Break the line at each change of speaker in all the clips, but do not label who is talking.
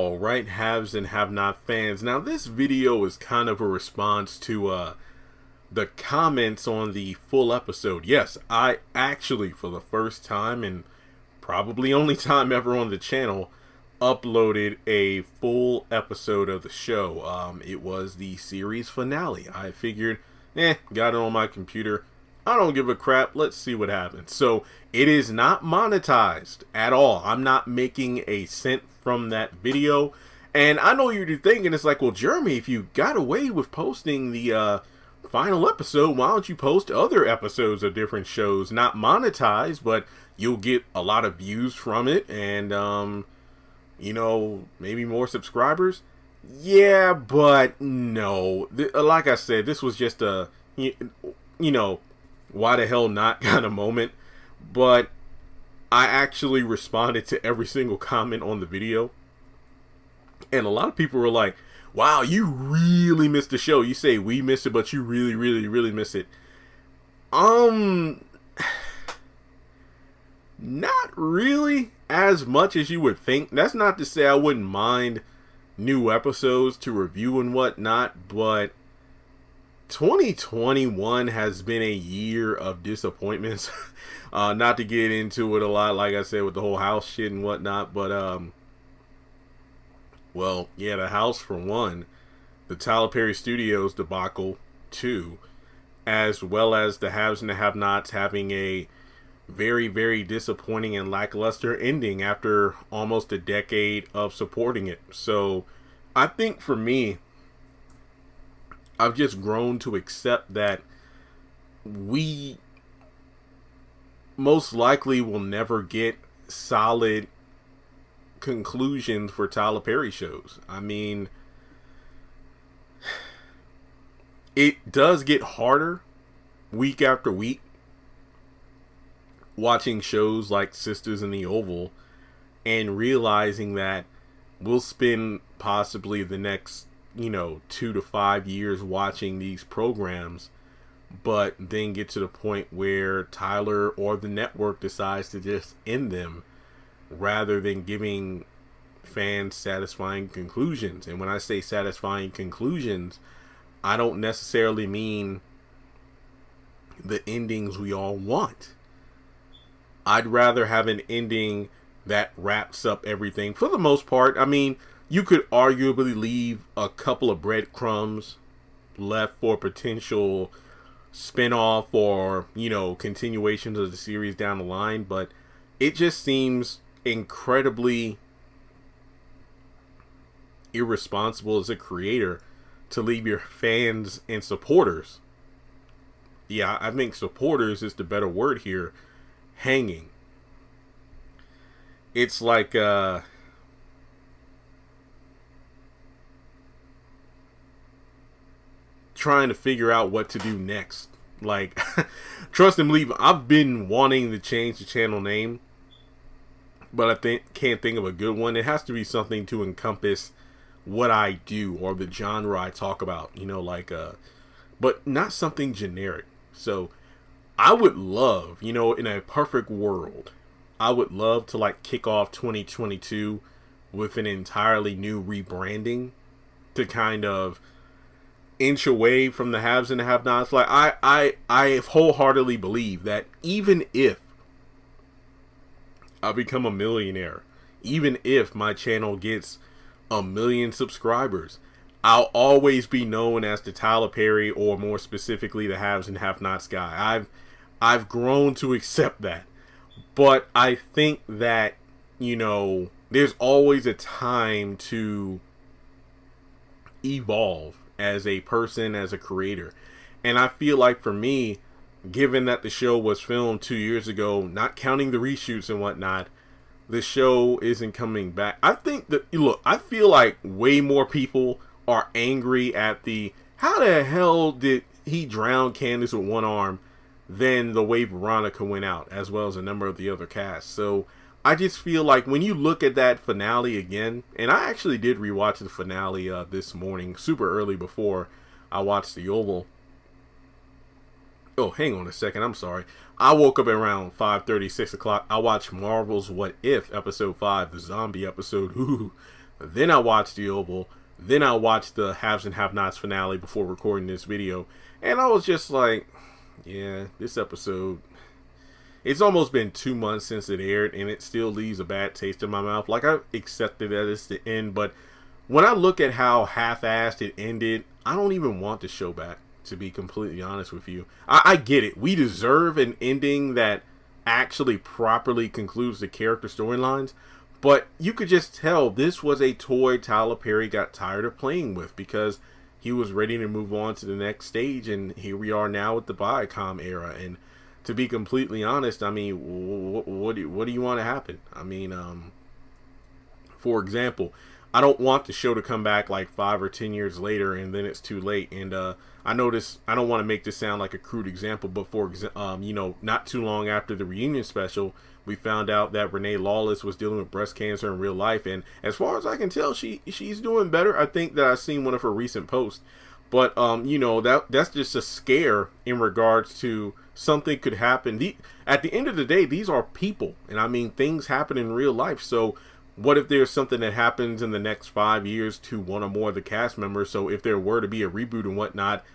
All right, haves and have not fans. Now this video is kind of a response to the comments on the full episode. Yes, I actually, for the first time and probably only time ever on the channel, uploaded a full episode of the show. It was the series finale. I figured, got it on my computer. I don't give a crap. Let's see what happens. So it is not monetized at all. I'm not making a cent from that video. And I know you're thinking, it's like, well, Jeremy, if you got away with posting the final episode, why don't you post other episodes of different shows? Not monetized, but you'll get a lot of views from it and, you know, maybe more subscribers. Yeah, but no. Like I said, this was just a, you know, why the hell not kind of moment. But I actually responded to every single comment on the video. And a lot of people were like, wow, you really missed the show. You say we missed it, but you really, really, really missed it. Not really as much as you would think. That's not to say I wouldn't mind new episodes to review and whatnot, but 2021 has been a year of disappointments. Not to get into it a lot, like I said, with the whole house shit and whatnot, but well, yeah, the house for one, the Tyler Perry Studios debacle two, as well as the haves and the have-nots having a very, very disappointing and lackluster ending after almost a decade of supporting it. So I think for me, I've just grown to accept that we most likely will never get solid conclusions for Tyler Perry shows. I mean, it does get harder week after week watching shows like Sisters in the Oval and realizing that we'll spend possibly the next 2 to 5 years watching these programs, but then get to the point where Tyler or the network decides to just end them rather than giving fans satisfying conclusions. And when I say satisfying conclusions, I don't necessarily mean the endings we all want. I'd rather have an ending that wraps up everything for the most part. I mean, you could arguably leave a couple of breadcrumbs left for potential spin-off or, continuations of the series down the line, but it just seems incredibly irresponsible as a creator to leave your fans and supporters, yeah, I think supporters is the better word here, hanging. It's like trying to figure out what to do next. Like, trust and believe, I've been wanting to change the channel name, but I can't think of a good one. It has to be something to encompass what I do or the genre I talk about, but not something generic. So I would love, in a perfect world, I would love to kick off 2022 with an entirely new rebranding to kind of inch away from the haves and the have-nots. Like, I wholeheartedly believe that even if I become a millionaire, even if my channel gets 1 million subscribers, I'll always be known as the Tyler Perry, or more specifically, the haves and have-nots guy. I've grown to accept that. But I think that, there's always a time to evolve as a person, as a creator. And I feel like for me, given that the show was filmed 2 years ago, not counting the reshoots and whatnot, the show isn't coming back. I think that, look, I feel like way more people are angry at how the hell did he drown Candace with one arm than the way Veronica went out, as well as a number of the other casts. So I just feel like when you look at that finale again, and I actually did rewatch the finale this morning, super early before I watched the Oval. Oh, hang on a second. I'm sorry. I woke up at around 5:30, 6 o'clock. I watched Marvel's What If, episode 5, the zombie episode. Ooh, then I watched The Oval, then I watched the Haves and Have-Nots finale before recording this video, and I was just like, yeah, this episode, it's almost been 2 months since it aired, and it still leaves a bad taste in my mouth. Like, I accepted that it's the end, but when I look at how half-assed it ended, I don't even want the show back, to be completely honest with you. I get it. We deserve an ending that actually properly concludes the character storylines, but you could just tell this was a toy Tyler Perry got tired of playing with, because he was ready to move on to the next stage, and here we are now with the Viacom era. And to be completely honest, I mean, what do you want to happen? I mean, for example, I don't want the show to come back like 5 or 10 years later and then it's too late. And I notice, I don't want to make this sound like a crude example, but for you know, not too long after the reunion special, we found out that Renee Lawless was dealing with breast cancer in real life, and as far as I can tell, she's doing better. I think that I've seen one of her recent posts, but you know, that's just a scare in regards to something could happen. At the end of the day, these are people, and I mean, things happen in real life. So what if there's something that happens in the next 5 years to one or more of the cast members? So if there were to be a reboot and whatnot,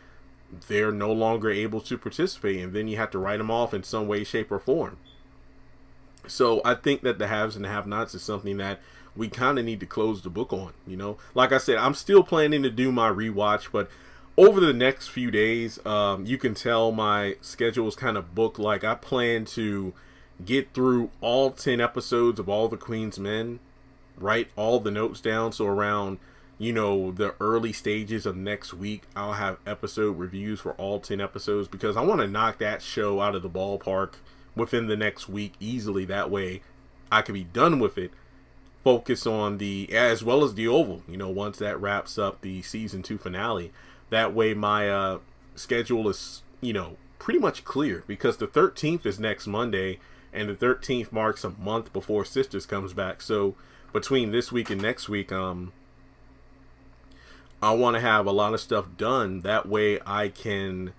they're no longer able to participate, and then you have to write them off in some way, shape, or form. So I think that the haves and the have-nots is something that we kind of need to close the book on, you know. Like I said, I'm still planning to do my rewatch, but over the next few days, you can tell my schedule is kind of booked. Like, I plan to get through all 10 episodes of All the Queen's Men, write all the notes down, so around, you know, the early stages of next week, I'll have episode reviews for all 10 episodes, because I want to knock that show out of the ballpark within the next week easily. That way I could be done with it, focus on as well as The Oval, you know, once that wraps up the season 2 finale. That way my schedule is, you know, pretty much clear, because the 13th is next Monday, and the 13th marks a month before Sisters comes back. So between this week and next week, I want to have a lot of stuff done. That way I can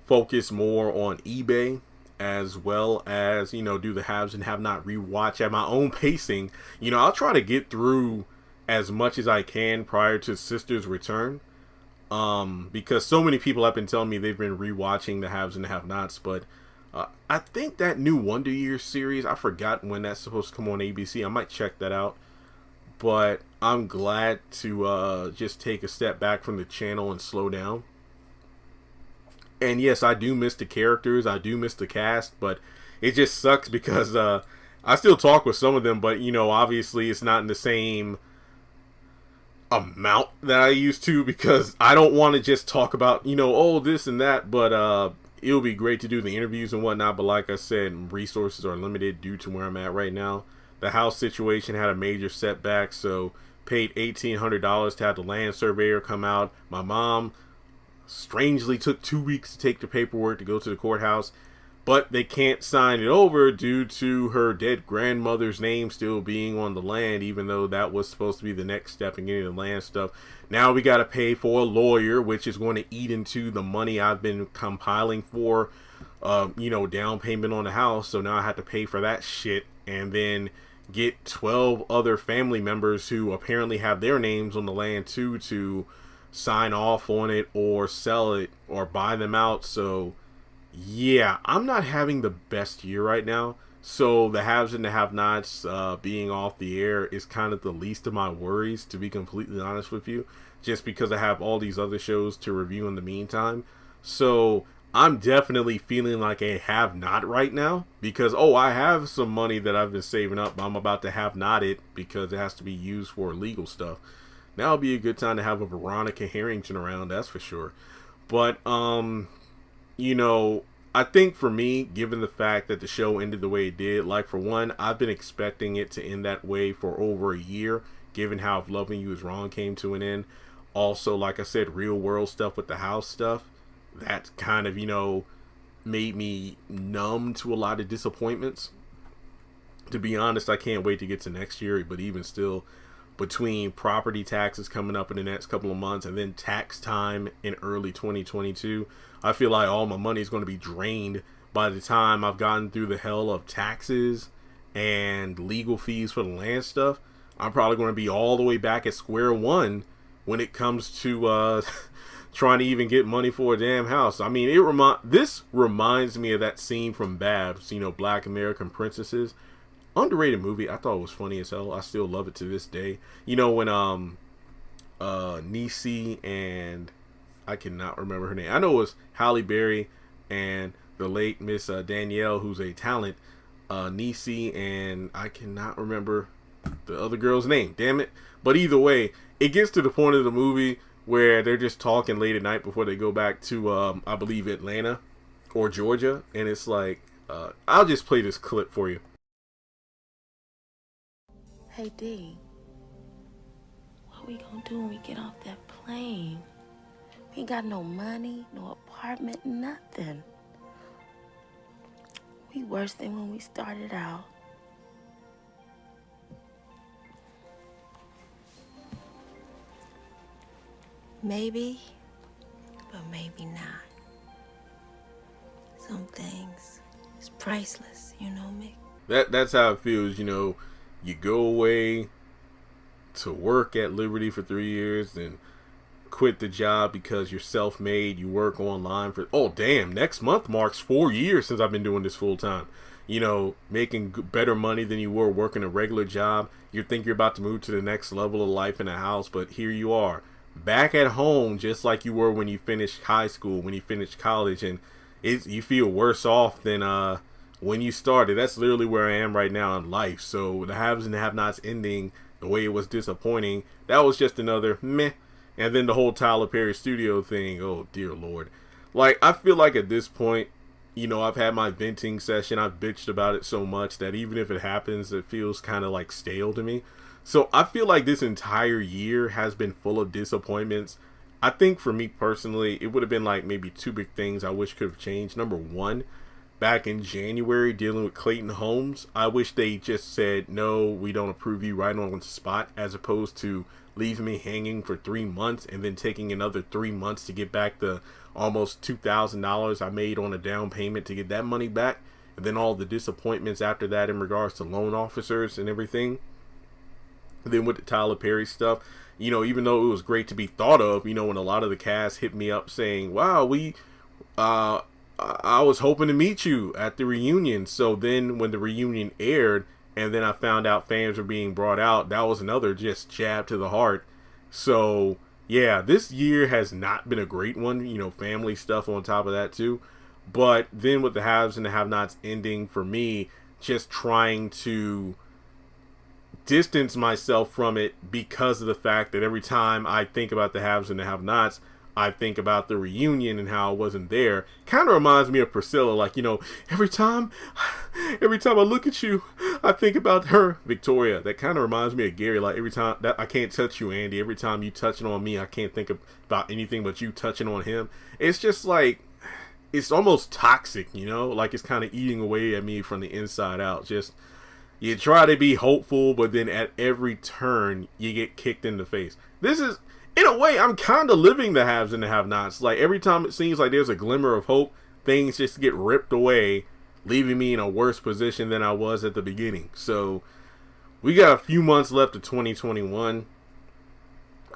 focus more on eBay, as well as, you know, do the haves and have not rewatch at my own pacing. You know, I'll try to get through as much as I can prior to Sisters' return, because so many people have been telling me they've been rewatching the haves and the have-nots. But I think that new Wonder Years series, I forgot when that's supposed to come on ABC. I might check that out. But I'm glad to just take a step back from the channel and slow down. And yes, I do miss the characters, I do miss the cast, but it just sucks because I still talk with some of them, but, you know, obviously it's not in the same amount that I used to, because I don't want to just talk about, you know, oh, this and that, but it'll be great to do the interviews and whatnot. But like I said, resources are limited due to where I'm at right now. The house situation had a major setback, so paid $1,800 to have the land surveyor come out. My mom strangely took 2 weeks to take the paperwork to go to the courthouse, but they can't sign it over due to her dead grandmother's name still being on the land, even though that was supposed to be the next step in getting the land stuff. Now we got to pay for a lawyer, which is going to eat into the money I've been compiling for, you know, down payment on the house. So now I have to pay for that shit, and then get 12 other family members who apparently have their names on the land too to sign off on it or sell it or buy them out. So yeah, I'm not having the best year right now. So the haves and the have-nots being off the air is kind of the least of my worries, to be completely honest with you, just because I have all these other shows to review in the meantime. So I'm definitely feeling like a have-not right now, because, oh, I have some money that I've been saving up, but I'm about to have-not it because it has to be used for legal stuff. Now would be a good time to have a Veronica Harrington around, that's for sure. But, you know, I think for me, given the fact that the show ended the way it did, like, for one, I've been expecting it to end that way for over a year, given how If Loving You Is Wrong came to an end. Also, like I said, real world stuff with the house stuff, that kind of, you know, made me numb to a lot of disappointments. To be honest, I can't wait to get to next year, but even still, between property taxes coming up in the next couple of months and then tax time in early 2022, I feel like all my money is going to be drained by the time I've gotten through the hell of taxes and legal fees for the land stuff. I'm probably going to be all the way back at square one when it comes to trying to even get money for a damn house. I mean, this reminds me of that scene from Babs, Black American Princesses. Underrated movie. I thought it was funny as hell. I still love it to this day. When Niecy and I cannot remember her name. I know it was Halle Berry and the late Miss Danielle, who's a talent. Niecy and I cannot remember the other girl's name. Damn it. But either way, it gets to the point of the movie where they're just talking late at night before they go back to, I believe, Atlanta or Georgia. And it's like, I'll just play this clip for you.
Hey, D, what we gonna do when we get off that plane? We ain't got no money, no apartment, nothing. We worse than when we started out. Maybe, but maybe not. Some things is priceless, you know me?
That's how it feels, You go away to work at Liberty for 3 years and quit the job because you're self-made. You work online for, next month marks 4 years since I've been doing this full time. Making better money than you were working a regular job. You think you're about to move to the next level of life in a house, but here you are, back at home just like you were when you finished high school, when you finished college, and you feel worse off than when you started. That's literally where I am right now in life. So the haves and the have-nots ending the way it was disappointing, that was just another meh. And then the whole Tyler Perry studio thing, oh dear Lord. Like, I feel like at this point, I've had my venting session. I've bitched about it so much that even if it happens, it feels kind of like stale to me. So I feel like this entire year has been full of disappointments. I think for me personally, it would have been like maybe two big things I wish could have changed. Number one, back in January dealing with Clayton Holmes, I wish they just said, no, we don't approve you right on the spot, as opposed to leaving me hanging for 3 months and then taking another 3 months to get back the almost $2,000 I made on a down payment to get that money back. And then all the disappointments after that in regards to loan officers and everything. And then with the Tyler Perry stuff, even though it was great to be thought of, when a lot of the cast hit me up saying, wow, I was hoping to meet you at the reunion. So then when the reunion aired and then I found out fans were being brought out, that was another just jab to the heart. So yeah, this year has not been a great one, family stuff on top of that too. But then with the haves and the have-nots ending, for me, just trying to distance myself from it because of the fact that every time I think about the haves and the have-nots, I think about the reunion and how I wasn't there. Kind of reminds me of Priscilla. Like, every time I look at you, I think about her. Victoria. That kind of reminds me of Gary. Like, every time that I can't touch you, Andy. Every time you touching on me, I can't think about anything but you touching on him. It's just like, it's almost toxic, like it's kind of eating away at me from the inside out. Just, you try to be hopeful, but then at every turn, you get kicked in the face. This is, in a way, I'm kind of living the haves and the have-nots. Like, every time it seems like there's a glimmer of hope, things just get ripped away, leaving me in a worse position than I was at the beginning. So, we got a few months left of 2021.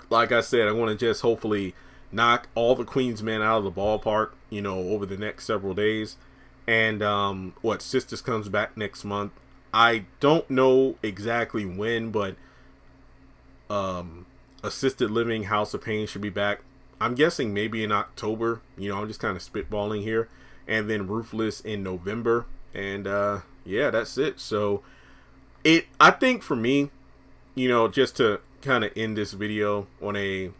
Like I said, I want to just hopefully knock all the Queens men out of the ballpark, over the next several days. And, Sisters comes back next month. I don't know exactly when, but, Assisted Living House of Pain should be back. I'm guessing maybe in October. I'm just kind of spitballing here. And then Ruthless in November. And yeah, that's it. So I think for me, just to kind of end this video on a,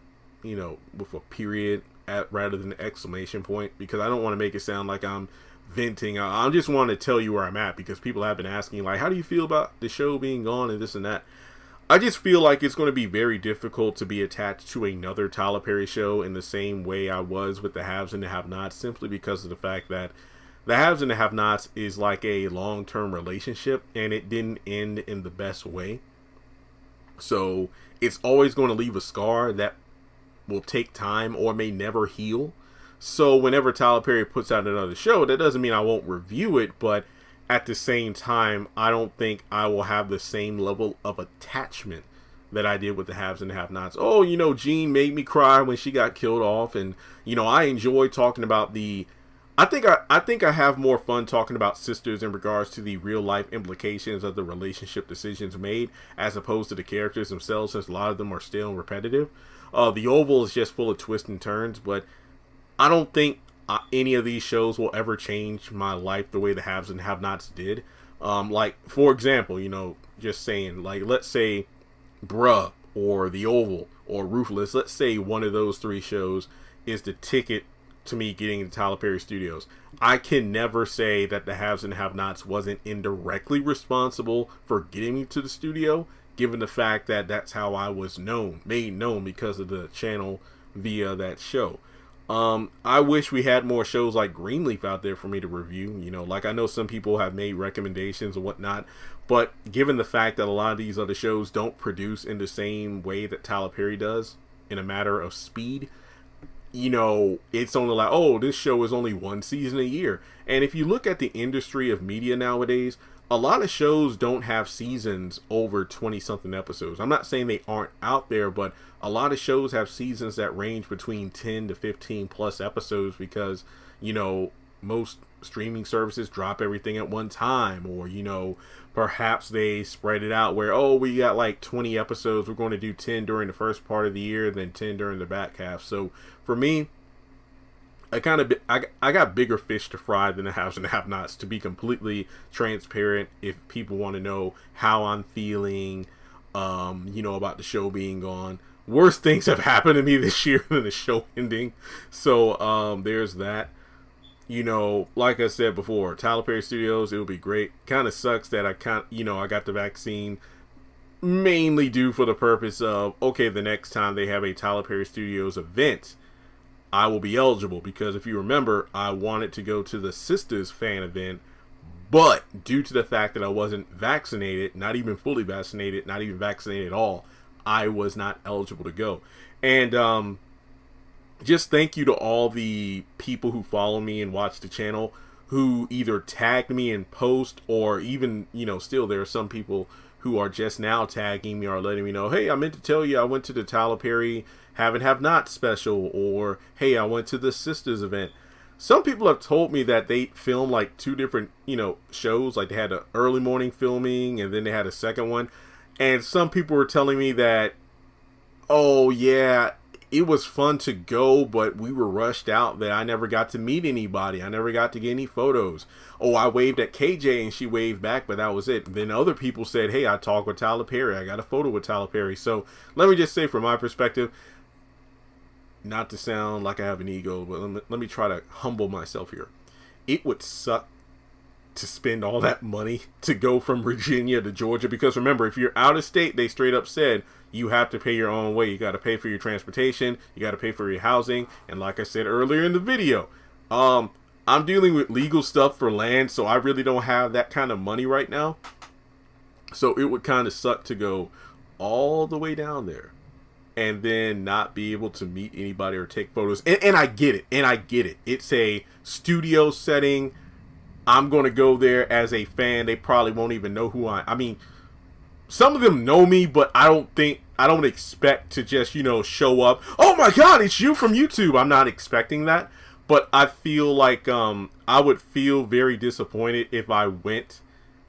with a period rather than an exclamation point, because I don't want to make it sound like I'm venting. I just want to tell you where I'm at, because people have been asking, like, how do you feel about the show being gone and this and that? I just feel like it's going to be very difficult to be attached to another Tyler Perry show in the same way I was with the haves and the have-nots, simply because of the fact that the haves and the have-nots is like a long-term relationship, and it didn't end in the best way. So it's always going to leave a scar that will take time or may never heal. So whenever Tyler Perry puts out another show, that doesn't mean I won't review it, but at the same time, I don't think I will have the same level of attachment that I did with the haves and the have-nots. Oh, Jean made me cry when she got killed off, and I enjoy talking about the. I think I have more fun talking about sisters in regards to the real life implications of the relationship decisions made, as opposed to the characters themselves, since a lot of them are still and repetitive. The Oval is just full of twists and turns, but I don't think any of these shows will ever change my life the way the haves and have-nots did. Like, for example, just saying, like, let's say Bruh or The Oval or Ruthless, let's say one of those three shows is the ticket to me getting into Tyler Perry Studios. I can never say that the haves and have-nots wasn't indirectly responsible for getting me to the studio, given the fact that that's how I was made known because of the channel via that show. I wish we had more shows like Greenleaf out there for me to review. Like, I know some people have made recommendations and whatnot, but given the fact that a lot of these other shows don't produce in the same way that Tyler Perry does, in a matter of speed, it's only like, oh, this show is only one season a year. And if you look at the industry of media nowadays, a lot of shows don't have seasons over 20-something episodes. I'm not saying they aren't out there, but a lot of shows have seasons that range between 10 to 15 plus episodes because, most streaming services drop everything at one time, or, perhaps they spread it out where, oh, we got like 20 episodes. We're going to do 10 during the first part of the year, then 10 during the back half. So for me, I got bigger fish to fry than the haves and the have-nots, to be completely transparent. If people want to know how I'm feeling, about the show being gone, worse things have happened to me this year than the show ending. So there's that. Like I said before, Tyler Perry Studios, it would be great. Kind of sucks that I got the vaccine mainly due for the purpose of, okay, the next time they have a Tyler Perry Studios event, I will be eligible, because if you remember, I wanted to go to the Sisters fan event, but due to the fact that I wasn't vaccinated, not even fully vaccinated, not even vaccinated at all, I was not eligible to go. And just thank you to all the people who follow me and watch the channel, who either tagged me in post, or even, still there are some people who are just now tagging me or letting me know, hey, I meant to tell you I went to the Tyler Perry Have and Have Not special, or hey, I went to the Sisters event. Some people have told me that they filmed like two different, shows, like they had an early morning filming and then they had a second one. And some people were telling me that, oh yeah, it was fun to go, but we were rushed out, that I never got to meet anybody. I never got to get any photos. Oh, I waved at KJ and she waved back, but that was it. Then other people said, hey, I talked with Tyler Perry. I got a photo with Tyler Perry. So let me just say, from my perspective, not to sound like I have an ego, but let me try to humble myself here. It would suck to spend all that money to go from Virginia to Georgia, because remember, if you're out of state, they straight up said you have to pay your own way. You got to pay for your transportation, you got to pay for your housing, and like I said earlier in the video, I'm dealing with legal stuff for land, so I really don't have that kind of money right now. So it would kind of suck to go all the way down there and then not be able to meet anybody or take photos. And I get it. It's a studio setting. I'm going to go there as a fan. They probably won't even know who I mean, some of them know me, but I don't expect to just, show up. Oh my God, it's you from YouTube. I'm not expecting that. But I feel like I would feel very disappointed if I went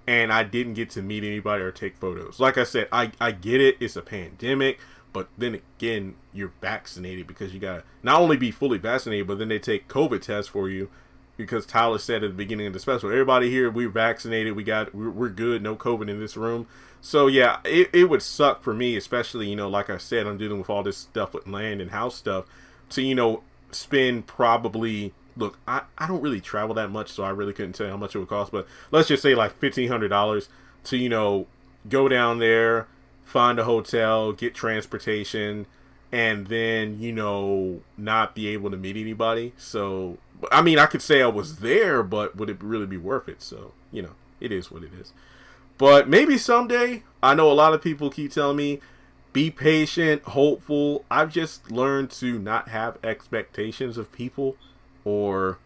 and I didn't get to meet anybody or take photos. Like I said, I get it. It's a pandemic. But then again, you're vaccinated, because you got to not only be fully vaccinated, but then they take COVID tests for you, because Tyler said at the beginning of the special, everybody here, we're vaccinated. We're good. No COVID in this room. So yeah, it would suck for me, especially, like I said, I'm dealing with all this stuff with land and house stuff, to, spend probably, look, I don't really travel that much, so I really couldn't tell you how much it would cost, but let's just say like $1,500 to, go down there, find a hotel, get transportation, and then, not be able to meet anybody. So, I mean, I could say I was there, but would it really be worth it? So, it is what it is. But maybe someday. I know a lot of people keep telling me, be patient, hopeful. I've just learned to not have expectations of people, or,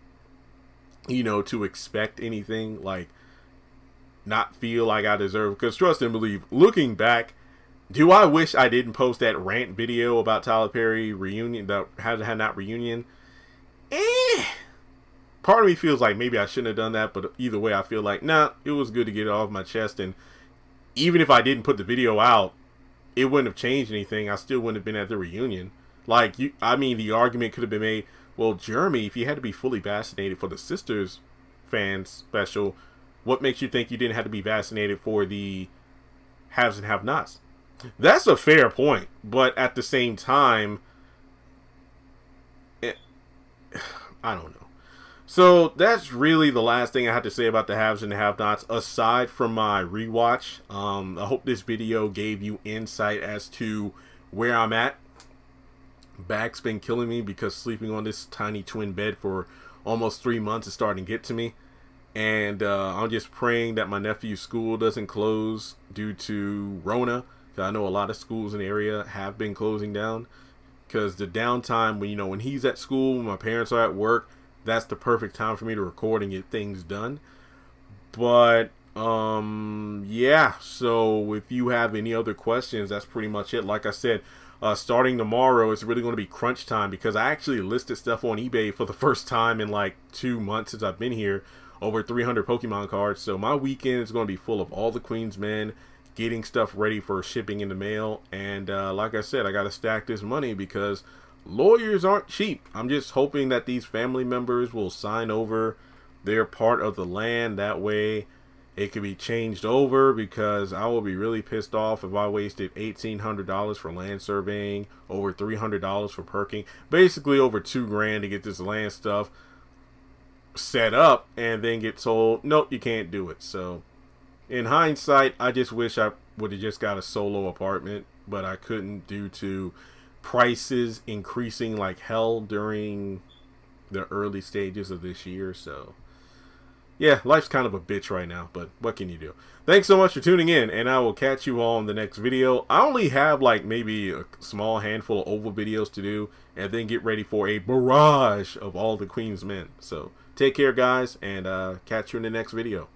to expect anything, like not feel like I deserve. Because trust and believe, looking back, Do I wish I didn't post that rant video about Tyler Perry reunion, the HAHN not reunion? Part of me feels like maybe I shouldn't have done that, but either way, I feel like, nah, it was good to get it off my chest. And even if I didn't put the video out, it wouldn't have changed anything. I still wouldn't have been at the reunion. Like, I mean, the argument could have been made, well, Jeremy, if you had to be fully vaccinated for the Sisters fan special, what makes you think you didn't have to be vaccinated for the haves and have-nots? That's a fair point, but at the same time, I don't know. So that's really the last thing I had to say about the haves and the have-nots, aside from my rewatch. I hope this video gave you insight as to where I'm at. Back's been killing me because sleeping on this tiny twin bed for almost 3 months is starting to get to me. And I'm just praying that my nephew's school doesn't close due to Rona. I know a lot of schools in the area have been closing down. Because the downtime, when he's at school, when my parents are at work, that's the perfect time for me to record and get things done. But yeah, so if you have any other questions, that's pretty much it. Like I said, starting tomorrow, it's really going to be crunch time, because I actually listed stuff on eBay for the first time in like 2 months since I've been here. Over 300 Pokemon cards. So my weekend is going to be full of all the Queen's Men, getting stuff ready for shipping in the mail. And like I said, I got to stack this money because lawyers aren't cheap. I'm just hoping that these family members will sign over their part of the land. That way it can be changed over, because I will be really pissed off if I wasted $1,800 for land surveying, over $300 for perking, basically over $2,000 to get this land stuff set up, and then get told, nope, you can't do it. So in hindsight, I just wish I would have just got a solo apartment, but I couldn't due to prices increasing like hell during the early stages of this year. So yeah, life's kind of a bitch right now, but what can you do? Thanks so much for tuning in, and I will catch you all in the next video. I only have like maybe a small handful of oval videos to do, and then get ready for a barrage of all the Queen's Men. So take care, guys, and catch you in the next video.